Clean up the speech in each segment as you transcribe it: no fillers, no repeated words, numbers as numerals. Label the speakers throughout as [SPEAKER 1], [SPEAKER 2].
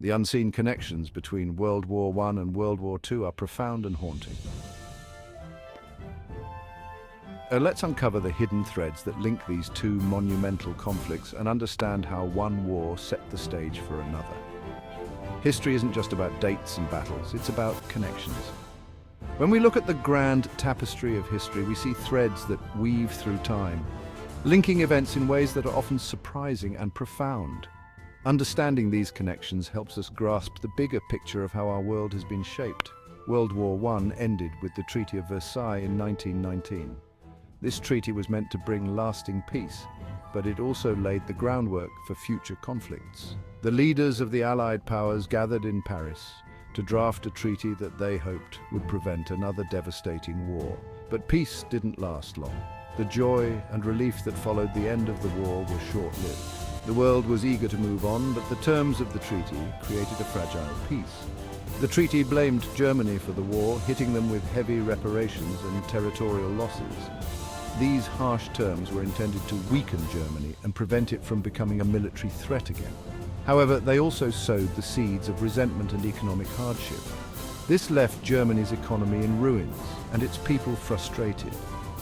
[SPEAKER 1] The unseen connections between World War I and World War II are profound and haunting. Let's uncover the hidden threads that link these two monumental conflicts and understand how one war set the stage for another. History isn't just about dates and battles, it's about connections. When we look at the grand tapestry of history, we see threads that weave through time, linking events in ways that are often surprising and profound. Understanding these connections helps us grasp the bigger picture of how our world has been shaped. World War I ended with the Treaty of Versailles in 1919. This treaty was meant to bring lasting peace, but it also laid the groundwork for future conflicts. The leaders of the Allied powers gathered in Paris to draft a treaty that they hoped would prevent another devastating war. But peace didn't last long. The joy and relief that followed the end of the war were short-lived. The world was eager to move on, but the terms of the treaty created a fragile peace. The treaty blamed Germany for the war, hitting them with heavy reparations and territorial losses. These harsh terms were intended to weaken Germany and prevent it from becoming a military threat again. However, they also sowed the seeds of resentment and economic hardship. This left Germany's economy in ruins and its people frustrated.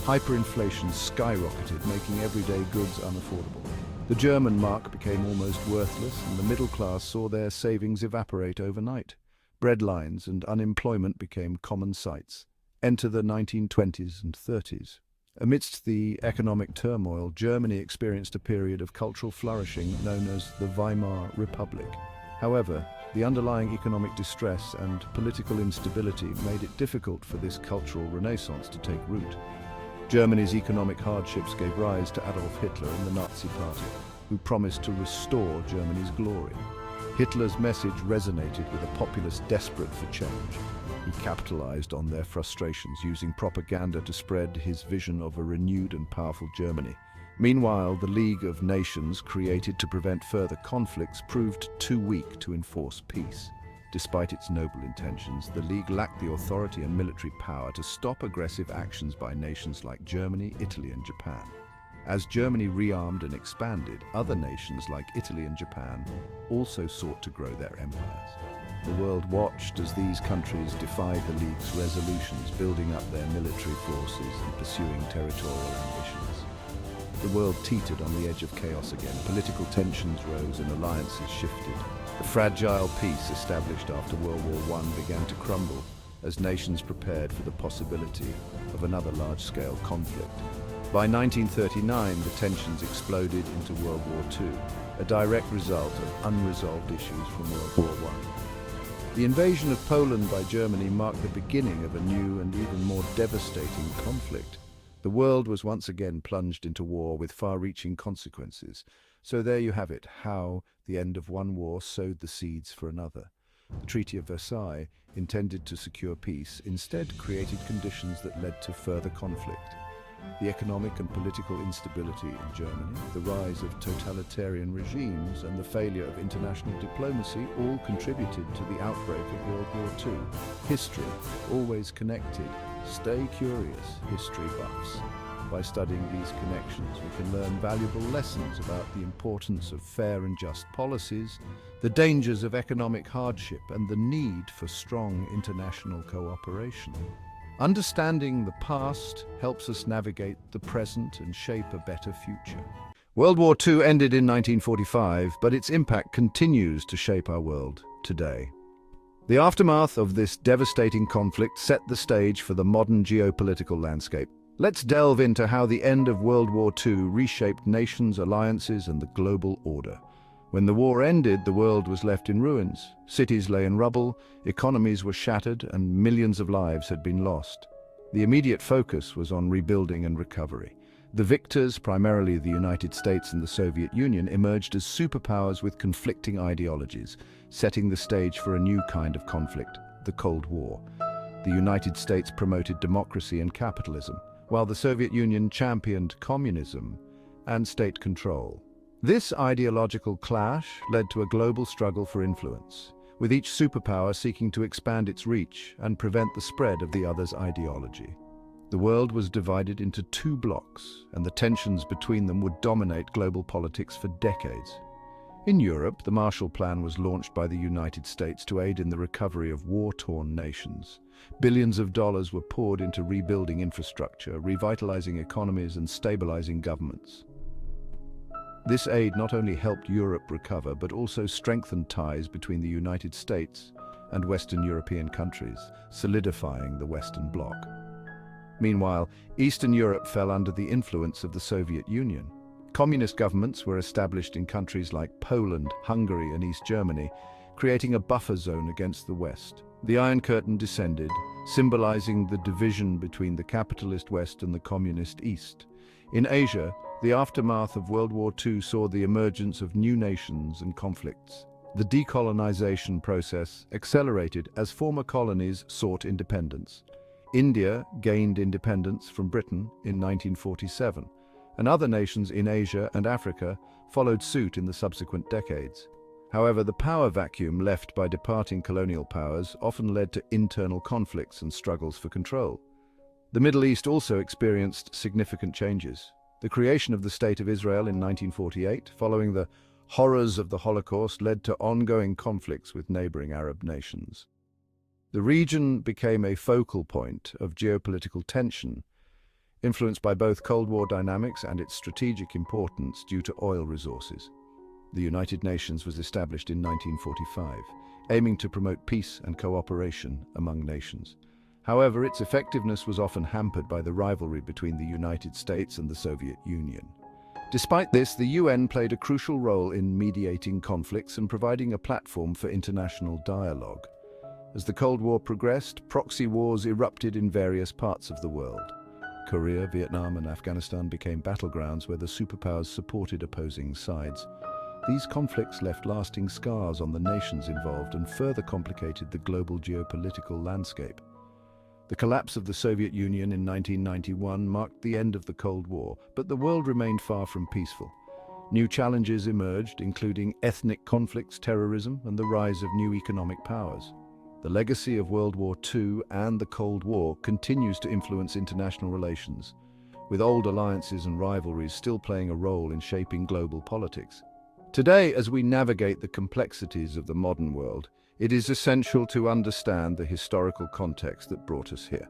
[SPEAKER 1] Hyperinflation skyrocketed, making everyday goods unaffordable. The German mark became almost worthless, and the middle class saw their savings evaporate overnight. Breadlines and unemployment became common sights. Enter the 1920s and 30s. Amidst the economic turmoil, Germany experienced a period of cultural flourishing known as the Weimar Republic. However, the underlying economic distress and political instability made it difficult for this cultural renaissance to take root. Germany's economic hardships gave rise to Adolf Hitler and the Nazi Party, who promised to restore Germany's glory. Hitler's message resonated with a populace desperate for change. He capitalized on their frustrations, using propaganda to spread his vision of a renewed and powerful Germany. Meanwhile, the League of Nations, created to prevent further conflicts, proved too weak to enforce peace. Despite its noble intentions, the League lacked the authority and military power to stop aggressive actions by nations like Germany, Italy, and Japan. As Germany rearmed and expanded, other nations like Italy and Japan also sought to grow their empires. The world watched as these countries defied the League's resolutions, building up their military forces and pursuing territorial ambitions. The world teetered on the edge of chaos again. Political tensions rose and alliances shifted. The fragile peace established after World War I began to crumble as nations prepared for the possibility of another large-scale conflict. By 1939, the tensions exploded into World War II, a direct result of unresolved issues from World War I. The invasion of Poland by Germany marked the beginning of a new and even more devastating conflict. The world was once again plunged into war with far-reaching consequences. So there you have it, how the end of one war sowed the seeds for another. The Treaty of Versailles, intended to secure peace, instead created conditions that led to further conflict. The economic and political instability in Germany, the rise of totalitarian regimes, and the failure of international diplomacy all contributed to the outbreak of World War II. History, always connected. Stay curious, history buffs. By studying these connections, we can learn valuable lessons about the importance of fair and just policies, the dangers of economic hardship, and the need for strong international cooperation. Understanding the past helps us navigate the present and shape a better future. World War II ended in 1945, but its impact continues to shape our world today. The aftermath of this devastating conflict set the stage for the modern geopolitical landscape. Let's delve into how the end of World War II reshaped nations, alliances, and the global order. When the war ended, the world was left in ruins. Cities lay in rubble, economies were shattered, and millions of lives had been lost. The immediate focus was on rebuilding and recovery. The victors, primarily the United States and the Soviet Union, emerged as superpowers with conflicting ideologies, setting the stage for a new kind of conflict, the Cold War. The United States promoted democracy and capitalism, while the Soviet Union championed communism and state control. This ideological clash led to a global struggle for influence, with each superpower seeking to expand its reach and prevent the spread of the other's ideology. The world was divided into two blocks, and the tensions between them would dominate global politics for decades. In Europe, the Marshall Plan was launched by the United States to aid in the recovery of war-torn nations. Billions of dollars were poured into rebuilding infrastructure, revitalizing economies, and stabilizing governments. This aid not only helped Europe recover, but also strengthened ties between the United States and Western European countries, solidifying the Western Bloc. Meanwhile, Eastern Europe fell under the influence of the Soviet Union. Communist governments were established in countries like Poland, Hungary, and East Germany, creating a buffer zone against the West. The Iron Curtain descended, symbolizing the division between the capitalist West and the communist East. In Asia, the aftermath of World War II saw the emergence of new nations and conflicts. The decolonization process accelerated as former colonies sought independence. India gained independence from Britain in 1947, and other nations in Asia and Africa followed suit in the subsequent decades. However, the power vacuum left by departing colonial powers often led to internal conflicts and struggles for control. The Middle East also experienced significant changes. The creation of the State of Israel in 1948, following the horrors of the Holocaust, led to ongoing conflicts with neighboring Arab nations. The region became a focal point of geopolitical tension, influenced by both Cold War dynamics and its strategic importance due to oil resources. The United Nations was established in 1945, aiming to promote peace and cooperation among nations. However, its effectiveness was often hampered by the rivalry between the United States and the Soviet Union. Despite this, the UN played a crucial role in mediating conflicts and providing a platform for international dialogue. As the Cold War progressed, proxy wars erupted in various parts of the world. Korea, Vietnam, and Afghanistan became battlegrounds where the superpowers supported opposing sides. These conflicts left lasting scars on the nations involved and further complicated the global geopolitical landscape. The collapse of the Soviet Union in 1991 marked the end of the Cold War, but the world remained far from peaceful. New challenges emerged, including ethnic conflicts, terrorism, and the rise of new economic powers. The legacy of World War II and the Cold War continues to influence international relations, with old alliances and rivalries still playing a role in shaping global politics. Today, as we navigate the complexities of the modern world, it is essential to understand the historical context that brought us here.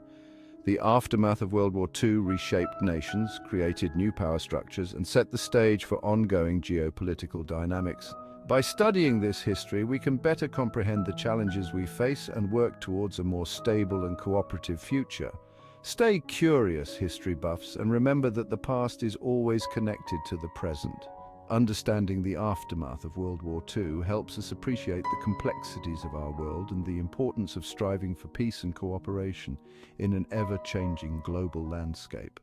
[SPEAKER 1] The aftermath of World War II reshaped nations, created new power structures, and set the stage for ongoing geopolitical dynamics. By studying this history, we can better comprehend the challenges we face and work towards a more stable and cooperative future. Stay curious, history buffs, and remember that the past is always connected to the present. Understanding the aftermath of World War II helps us appreciate the complexities of our world and the importance of striving for peace and cooperation in an ever-changing global landscape.